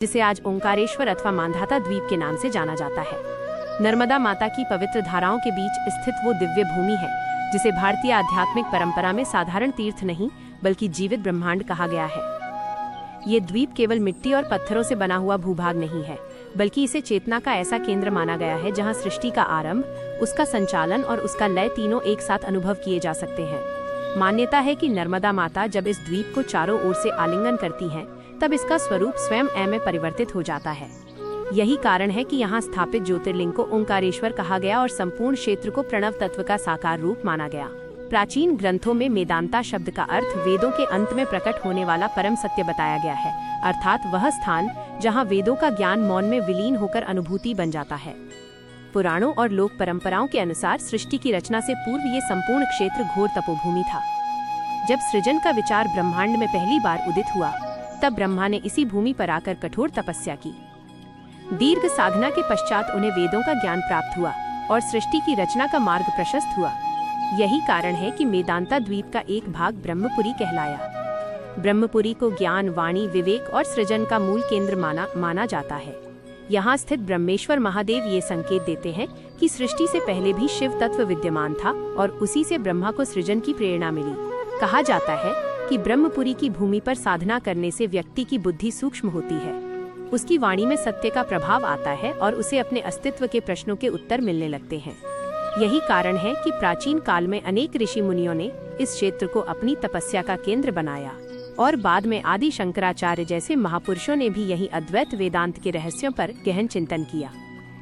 जिसे आज ओंकारेश्वर अथवा मांधाता द्वीप के नाम से जाना जाता है। नर्मदा माता की पवित्र धाराओं के बीच स्थित वो दिव्य भूमि है जिसे भारतीय आध्यात्मिक परंपरा में साधारण तीर्थ नहीं बल्कि जीवित ब्रह्मांड कहा गया है। ये द्वीप केवल मिट्टी और पत्थरों से बना हुआ भूभाग नहीं है, बल्कि इसे चेतना का ऐसा केंद्र माना गया है जहां सृष्टि का आरंभ, उसका संचालन और उसका लय तीनों एक साथ अनुभव किए जा सकते हैं। मान्यता है कि नर्मदा माता जब इस द्वीप को चारों ओर से आलिंगन करती हैं, तब इसका स्वरूप स्वयं में परिवर्तित हो जाता है। यही कारण है कि यहाँ स्थापित ज्योतिर्लिंग को ओंकारेश्वर कहा गया और संपूर्ण क्षेत्र को प्रणव तत्व का साकार रूप माना गया। प्राचीन ग्रंथों में मेदांता शब्द का अर्थ वेदों के अंत में प्रकट होने वाला परम सत्य बताया गया है, अर्थात वह स्थान जहाँ वेदों का ज्ञान मौन में विलीन होकर अनुभूति बन जाता है। पुराणों और लोक परंपराओं के अनुसार सृष्टि की रचना से पूर्व ये संपूर्ण क्षेत्र घोर तपोभूमि था। जब सृजन का विचार ब्रह्मांड में पहली बार उदित हुआ, तब ब्रह्मा ने इसी भूमि पर आकर कठोर तपस्या की। दीर्घ साधना के पश्चात उन्हें वेदों का ज्ञान प्राप्त हुआ और सृष्टि की रचना का मार्ग प्रशस्त हुआ। यही कारण है कि मेदांता द्वीप का एक भाग ब्रह्मपुरी कहलाया। ब्रह्मपुरी को ज्ञान, वाणी, विवेक और सृजन का मूल केंद्र माना जाता है। यहाँ स्थित ब्रह्मेश्वर महादेव ये संकेत देते हैं कि सृष्टि से पहले भी शिव तत्व विद्यमान था और उसी से ब्रह्मा को सृजन की प्रेरणा मिली। कहा जाता है कि ब्रह्मपुरी की भूमि पर साधना करने से व्यक्ति की बुद्धि सूक्ष्म होती है, उसकी वाणी में सत्य का प्रभाव आता है और उसे अपने अस्तित्व के प्रश्नों के उत्तर मिलने लगते हैं। यही कारण है कि प्राचीन काल में अनेक ऋषि मुनियों ने इस क्षेत्र को अपनी तपस्या का केंद्र बनाया और बाद में आदि शंकराचार्य जैसे महापुरुषों ने भी यही अद्वैत वेदांत के रहस्यों पर गहन चिंतन किया।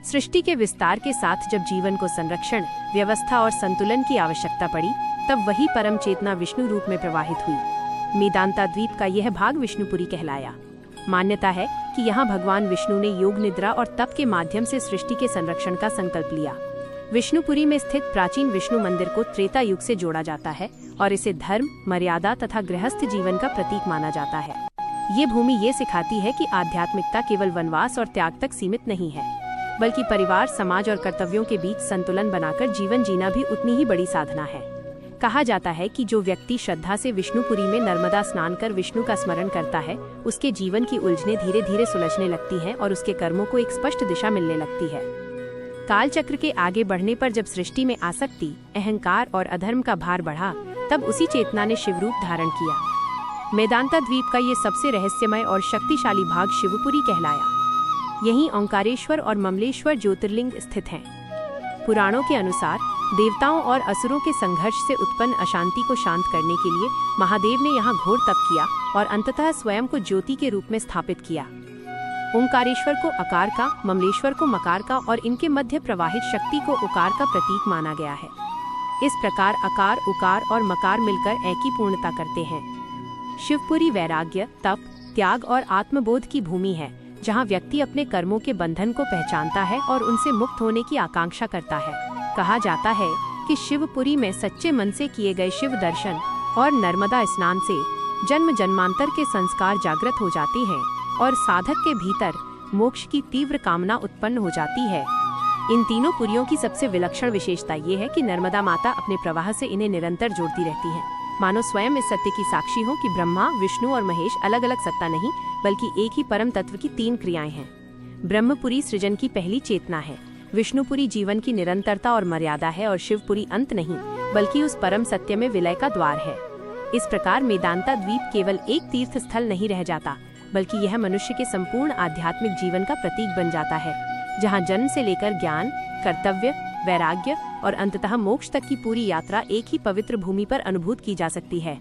सृष्टि के विस्तार के साथ जब जीवन को संरक्षण, व्यवस्था और संतुलन की आवश्यकता पड़ी, तब वही परम चेतना विष्णु रूप में प्रवाहित हुई। मेदांता द्वीप का यह भाग विष्णुपुरी कहलाया। मान्यता है कि यहाँ भगवान विष्णु ने योग, निद्रा और तप के माध्यम से सृष्टि के संरक्षण का संकल्प लिया। विष्णुपुरी में स्थित प्राचीन विष्णु मंदिर को त्रेता युग से जोड़ा जाता है और इसे धर्म, मर्यादा तथा गृहस्थ जीवन का प्रतीक माना जाता है। ये भूमि ये सिखाती है कि आध्यात्मिकता केवल वनवास और त्याग तक सीमित नहीं है, बल्कि परिवार, समाज और कर्तव्यों के बीच संतुलन बनाकर जीवन जीना भी उतनी ही बड़ी साधना है। कहा जाता है कि जो व्यक्ति श्रद्धा से विष्णुपुरी में नर्मदा स्नान कर विष्णु का स्मरण करता है, उसके जीवन की उलझनें धीरे धीरे सुलझने लगती हैं और उसके कर्मों को एक स्पष्ट दिशा मिलने लगती है। काल चक्र के आगे बढ़ने पर जब सृष्टि में आसक्ति, अहंकार और अधर्म का भार बढ़ा, तब उसी चेतना ने शिवरूप धारण किया। मेदांता द्वीप का ये सबसे रहस्यमय और शक्तिशाली भाग शिवपुरी कहलाया। यहीं ओंकारेश्वर और ममलेश्वर ज्योतिर्लिंग स्थित हैं। पुराणों के अनुसार देवताओं और असुरों के संघर्ष से उत्पन्न अशांति को शांत करने के लिए महादेव ने यहाँ घोर तप किया और अंततः स्वयं को ज्योति के रूप में स्थापित किया। ओंकारेश्वर को अकार का, ममलेश्वर को मकार का और इनके मध्य प्रवाहित शक्ति को उकार का प्रतीक माना गया है। इस प्रकार अकार, उकार और मकार मिलकर एक ही पूर्णता करते हैं। शिवपुरी वैराग्य, तप, त्याग और आत्मबोध की भूमि है, जहाँ व्यक्ति अपने कर्मों के बंधन को पहचानता है और उनसे मुक्त होने की आकांक्षा करता है। कहा जाता है कि शिवपुरी में सच्चे मन से किए गए शिव दर्शन और नर्मदा स्नान से जन्म जन्मांतर के संस्कार जागृत हो जाती हैं और साधक के भीतर मोक्ष की तीव्र कामना उत्पन्न हो जाती है। इन तीनों पुरियों की सबसे विलक्षण विशेषता ये है कि नर्मदा माता अपने प्रवाह से इन्हें निरंतर जोड़ती रहती हैं, मानो स्वयं इस सत्य की साक्षी हो कि ब्रह्मा, विष्णु और महेश अलग अलग सत्ता नहीं, बल्कि एक ही परम तत्व की तीन क्रियाएं हैं। ब्रह्मपुरी सृजन की पहली चेतना है, विष्णुपुरी जीवन की निरंतरता और मर्यादा है और शिवपुरी अंत नहीं, बल्कि उस परम सत्य में विलय का द्वार है। इस प्रकार मेदांता द्वीप केवल एक तीर्थ स्थल नहीं रह जाता, बल्कि यह मनुष्य के संपूर्ण आध्यात्मिक जीवन का प्रतीक बन जाता है, जहाँ जन्म से लेकर ज्ञान, कर्तव्य, वैराग्य और अंततः मोक्ष तक की पूरी यात्रा एक ही पवित्र भूमि पर अनुभूत की जा सकती है।